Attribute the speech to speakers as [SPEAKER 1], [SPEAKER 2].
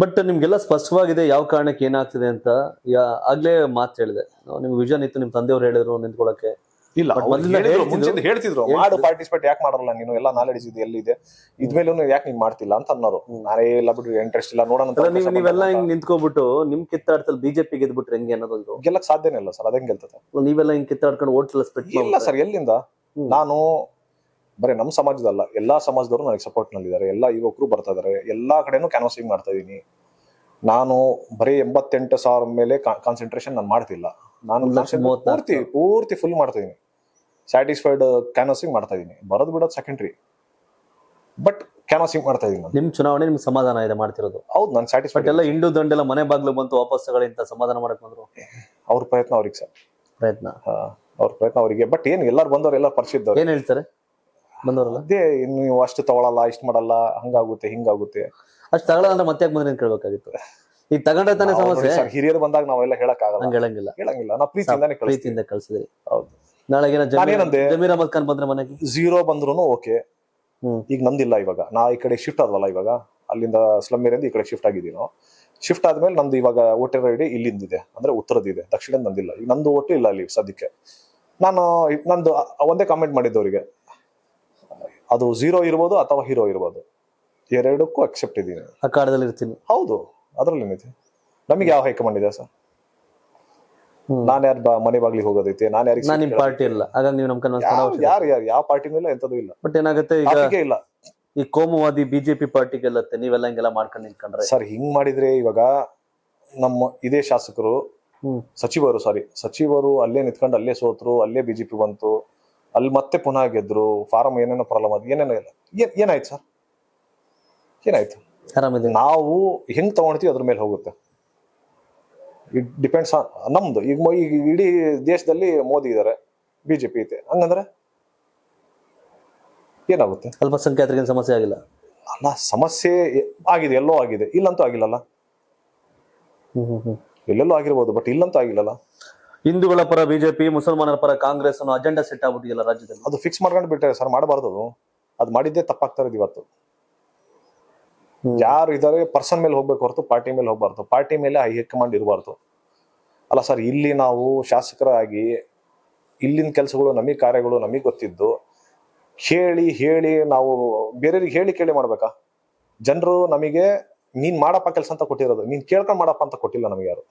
[SPEAKER 1] But ನಿಮ್ಗೆಲ್ಲ ಸ್ಪಷ್ಟವಾಗಿದೆ ಯಾವ ಕಾರಣಕ್ಕೆ ಏನಾಗ್ತಿದೆ ಅಂತ. ಆಗ್ಲೇ ಮಾತು ಹೇಳಿದೆ, ನಿಮ್ಗೆ ವಿಷನ್ ಇತ್ತು, ನಿಮ್ ತಂದೆಯವ್ರು ಹೇಳಿದ್ರು ನಿಂತ್ಕೊಳಕ್ಕೆ.
[SPEAKER 2] ಇಲ್ಲ
[SPEAKER 1] But ಮೊದ್ಲಿಂದ
[SPEAKER 2] ಮುಂಚೆ ಹೇಳ್ತಿದ್ರು ಮಾಡು ಪಾರ್ಟಿಸಿಪೇಟ್ ಯಾಕೆ ಮಾಡಲ್ಲ ನೀನು, ಎಲ್ಲ ನಾಲೆಡ್ಜ್ ಇದೆ ಎಲ್ಲಿದೆ, ಇದ್ಮೇಲೂ ಯಾಕೆ ನೀನ್ ಮಾಡ್ತಿಲ್ಲ ಅಂತ ಅನ್ನೋರು. ನಾನೇ ಇಲ್ಲ ಬಿಡು ಇಂಟ್ರೆಸ್ಟ್ ಇಲ್ಲ ನೋಡೋಣ ಅಂತ.
[SPEAKER 1] ನೀವೆಲ್ಲ ಹಿಂಗ್ ನಿಂತ್ಕೊಬಿಟ್ಟು ನಿಮ್ ಕಿತ್ತಾಡ್ತಲ್ಲಿ ಬಿಜೆಪಿ ಗೆದ್ಬಿಟ್ರೆ ಹೆಂಗೆ ಅನ್ನೋದು
[SPEAKER 2] ಗೆಲ್ಲಕ್ ಸಾಧ್ಯನೇ ಇಲ್ಲ ಸರ್, ಅದಂಗ್ ಗೆಲ್ತದೆ.
[SPEAKER 1] ನೀವೆಲ್ಲ ಹಿಂಗ್ ಕಿತ್ತಾಡ್ಕೊಂಡು ಓಟ್ಸ್ ಎಲ್ಲ ಸ್ಪ್ರೆಡ್
[SPEAKER 2] ಇಲ್ಲ ಸರ್, ಎಲ್ಲಿಂದ? ನಾನು ಬರೀ ನಮ್ಮ ಸಮಾಜದಲ್ಲ, ಎಲ್ಲಾ ಸಮಾಜದವರು ನನಗೆ ಸಪೋರ್ಟ್ ನಲ್ಲಿದ್ದಾರೆ, ಎಲ್ಲಾ ಯುವಕರು ಬರ್ತಾ ಇದಾರೆ, ಎಲ್ಲಾ ಕಡೆನೂ ಕ್ಯಾನ್ವಾಸಿಂಗ್ ಮಾಡ್ತಾ ಇದೀನಿ. ನಾನು ಬರೀ 88,000 ಮೇಲೆ ಕಾನ್ಸಂಟ್ರೇಷನ್ ನಾನು ಮಾಡ್ತಿಲ್ಲ. ನಾನು ಪೂರ್ತಿ ಫುಲ್ ಮಾಡ್ತಾ ಇದೀನಿ. ಸ್ಯಾಟಿಸ್ಫೈಡ್ ಕ್ಯಾನ್ವಾಸಿಂಗ್ ಮಾಡ್ತಾ ಇದೀನಿ. ಬರೋದು ಬಿಡೋದು ಸೆಕೆಂಡ್ರಿ, ಬಟ್ ಕ್ಯಾನ್ವಾಸಿಂಗ್ ಮಾಡ್ತಾ ಇದೀನಿ.
[SPEAKER 1] ನಿಮ್ ಚುನಾವಣೆ ನಿಮ್ಗೆ ಸಮಾಧಾನ ಇದೆ ಮಾಡ್ತಿರೋದು?
[SPEAKER 2] ಹೌದು, ನಾನು ಸ್ಯಾಟಿಸ್ಫೈಡ್.
[SPEAKER 1] ಎಲ್ಲ ಹಿಂಡು ದಂಡೆಲ್ಲ ಮನೆ ಬಾಗ್ಲು ಬಂತು ವಾಪಸ್ ತಗೊಳ್ಳಿಂತ ಸಮಾಧಾನ ಮಾಡಕ್ ಬಂದ್ರು.
[SPEAKER 2] ಅವ್ರ ಪ್ರಯತ್ನ ಅವ್ರಿಗೆ ಸರ್,
[SPEAKER 1] ಪ್ರಯತ್ನ
[SPEAKER 2] ಅವ್ರ ಪ್ರಯತ್ನ ಅವರಿಗೆ. ಬಟ್ ಏನ್ ಎಲ್ಲಾರು ಬಂದವ್ರು ಎಲ್ಲ ಪರಿಚಿದ್ದವ್ರು.
[SPEAKER 1] ಏನ್ ಹೇಳ್ತಾರೆ ಬಂದವರಲ್ಲ?
[SPEAKER 2] ಅದೇ ನೀವು ಅಷ್ಟು ತಗೊಳಲ್ಲ, ಇಷ್ಟು ಮಾಡಲ್ಲ, ಹಂಗಾಗುತ್ತೆ ಹಿಂಗಾಗುತ್ತೆ.
[SPEAKER 1] ಅಷ್ಟು ತಗೊಳ್ಳಲ್ಲ ಅಂದ್ರೆ ಮತ್ತೆ ಬಂದ್ರೆ ಕೇಳ್ಬೇಕಾಗಿತ್ತು. ಈಗ ತಗೊಂಡ್ರೆ ತಾನೇ ಸಮಸ್ಯೆ.
[SPEAKER 2] ಹಿರಿಯರು ಬಂದಾಗ ನಾವೆಲ್ಲ ಹೇಳಕ್ ಆಗಲ್ಲ,
[SPEAKER 1] ಹೇಳಂಗಿಲ್ಲ.
[SPEAKER 2] ನಾವು
[SPEAKER 1] ಪ್ರೀತಿಯಿಂದ ಕಳ್ಸಿದ್ರಿ.
[SPEAKER 2] ಹೌದು.
[SPEAKER 1] ನಾಳೆ ಜಮೀರ್ ಅಹಮದ್ ಖಾನ್ ಬಂದ್ರೆ ಮನೆಗೆ
[SPEAKER 2] 0 ಬಂದ್ರು ಓಕೆ. ಈಗ ನಂದಿಲ್ಲ, ಇವಾಗ ನಾ ಈ ಕಡೆ ಶಿಫ್ಟ್ ಆದ್ವಲ್ಲ, ಇವಾಗ ಅಲ್ಲಿಂದ ಸ್ಲಮ್ ಏರಿಯಿಂದ ಈ ಕಡೆ ಶಿಫ್ಟ್ ಆಗಿದ್ದೀನೋ. ಶಿಫ್ಟ್ ಆದ್ಮೇಲೆ ನಮ್ದು ಇವಾಗ ವೋಟರ್ ಐಡಿ ಇಲ್ಲಿಂದಿದೆ, ಅಂದ್ರೆ ಉತ್ತರದಿದೆ, ದಕ್ಷಿಣ ನಂದಿಲ್ಲ. ಈಗ ನಂದು ಒಟ್ಟು ಇಲ್ಲ ಅಲ್ಲಿ ಸದ್ಯಕ್ಕೆ. ನಂದು ಒಂದೇ ಕಾಮೆಂಟ್ ಮಾಡಿದ್ದವರಿಗೆ, ಅದು 0 ಇರ್ಬೋದು ಅಥವಾ ಹೀರೋ ಇರ್ಬೋದು, ಎರಡಕ್ಕೂ ಅಕ್ಸೆಪ್ಟ್ ಇದೀನಿ,
[SPEAKER 1] ಅಖಾಡದಲ್ಲಿ ಇರ್ತೀನಿ.
[SPEAKER 2] ಹೌದು, ಅದ್ರಲ್ಲಿ ಏನಿದೆ? ನಮಗೆ ಯಾವ ಹೈಕಮಾಂಡ್ ಇದೆ ಸರ್? ನಾನ್ ಯಾರು ಮನೆ ಬಾಗ್ಲಿಗೆ ಹೋಗೋದೈತೆ? ನಾನ್
[SPEAKER 1] ನಿಮ್ ಪಾರ್ಟಿ ಇಲ್ಲ, ಹಾಗಾಗಿ ನೀವು ನಮ್
[SPEAKER 2] ಯಾರು ಯಾವ ಪಾರ್ಟಿನೂ ಇಲ್ಲ, ಎಂತದೂ ಇಲ್ಲ.
[SPEAKER 1] ಬಟ್ ಏನಾಗುತ್ತೆ ಈಗ
[SPEAKER 2] ಇಲ್ಲ,
[SPEAKER 1] ಈ ಕೋಮುವಾದಿ ಬಿಜೆಪಿ ಪಾರ್ಟಿ ಗೆಲ್ಲತ್ತೆ, ನೀವೆಲ್ಲ ಹಿಂಗೆಲ್ಲ ಮಾಡ್ಕೊಂಡು ನಿಂತ್ಕೊಂಡ್ರೆ.
[SPEAKER 2] ಸರ್ ಹಿಂಗ್ ಮಾಡಿದ್ರೆ ಇವಾಗ ನಮ್ಮ ಇದೇ ಶಾಸಕರು ಸಚಿವರು ಅಲ್ಲೇ ನಿಂತ್ಕೊಂಡು ಅಲ್ಲೇ ಸೋತ್ರು, ಅಲ್ಲೇ ಬಿಜೆಪಿ ಬಂತು, ಅಲ್ಲಿ ಮತ್ತೆ ಪುನಃ ಗೆದ್ರು, ಫಾರಂ ಏನೇನೋ ಪ್ರಾಬ್ಲಮ್ ಅದು, ಏನೇನೋ ಇಲ್ಲ. ಏನಾಯ್ತು ಸರ್? ಏನಾಯ್ತು?
[SPEAKER 1] ಆರಾಮಿದೆ.
[SPEAKER 2] ನಾವು ಹೆಂಗ್ ತಗೊಳ್ತೀವಿ ಅದ್ರ ಮೇಲೆ ಹೋಗುತ್ತೆ. ಇಟ್ ಡಿಪೆಂಡ್ಸ್ ಆನ್ ನಮ್ದು. ಈಗ ಇಡೀ ದೇಶದಲ್ಲಿ ಮೋದಿ ಇದಾರೆ, ಬಿಜೆಪಿ ಐತೆ, ಹಂಗಂದ್ರೆ ಏನಾಗುತ್ತೆ?
[SPEAKER 1] ಅಲ್ಪಸಂಖ್ಯಾತರಿಗೆ ಸಮಸ್ಯೆ ಆಗಿಲ್ಲ
[SPEAKER 2] ಅಲ್ಲ, ಸಮಸ್ಯೆ ಆಗಿದೆ, ಎಲ್ಲೋ ಆಗಿದೆ, ಇಲ್ಲಂತೂ ಆಗಿಲ್ಲಲ್ಲ. ಎಲ್ಲೆಲ್ಲೋ ಆಗಿರ್ಬೋದು, ಬಟ್ ಇಲ್ಲಂತೂ ಆಗಿಲ್ಲಲ್ಲ.
[SPEAKER 1] ಹಿಂದೂಗಳ ಪರ ಬಿಜೆಪಿ, ಮುಸಲ್ಮಾನರ ಪರ ಕಾಂಗ್ರೆಸ್ ಅನ್ನೋ ಅಜೆಂಡಾ ಸೆಟ್ ಆಗ್ಬಿಟ್ಟಿಲ್ಲ ರಾಜ್ಯದಲ್ಲಿ.
[SPEAKER 2] ಅದು ಫಿಕ್ಸ್ ಮಾಡ್ಕೊಂಡು ಬಿಟ್ಟರೆ ಸರ್, ಮಾಡಬಾರ್ದು. ಅದು ಮಾಡಿದ್ದೇ ತಪ್ಪಾಗ್ತಾ ಇರೋದು ಇವತ್ತು. ಯಾರು ಇದಾರೆ ಪರ್ಸನ್ ಮೇಲೆ ಹೋಗ್ಬೇಕು ಹೊರತು ಪಾರ್ಟಿ ಮೇಲೆ ಹೋಗ್ಬಾರ್ದು, ಪಾರ್ಟಿ ಮೇಲೆ ಹೈಕಮಾಂಡ್ ಇರಬಾರ್ದು. ಅಲ್ಲ ಸರ್, ಇಲ್ಲಿ ನಾವು ಶಾಸಕರಾಗಿ ಇಲ್ಲಿನ ಕೆಲಸಗಳು ನಮಗೆ, ಕಾರ್ಯಗಳು ನಮಗೆ ಗೊತ್ತಿದ್ದು ಹೇಳಿ ನಾವು ಬೇರೆಯವ್ರಿಗೆ ಕೇಳಿ ಮಾಡ್ಬೇಕಾ? ಜನರು ನಮಗೆ ನೀನ್ ಮಾಡಪ್ಪ ಕೆಲಸ ಅಂತ ಕೊಟ್ಟಿರೋದು, ನೀನ್ ಕೇಳ್ಕೊಂಡ್ ಮಾಡಪ್ಪ ಅಂತ ಕೊಟ್ಟಿಲ್ಲ ನಮಗೆ ಯಾರು.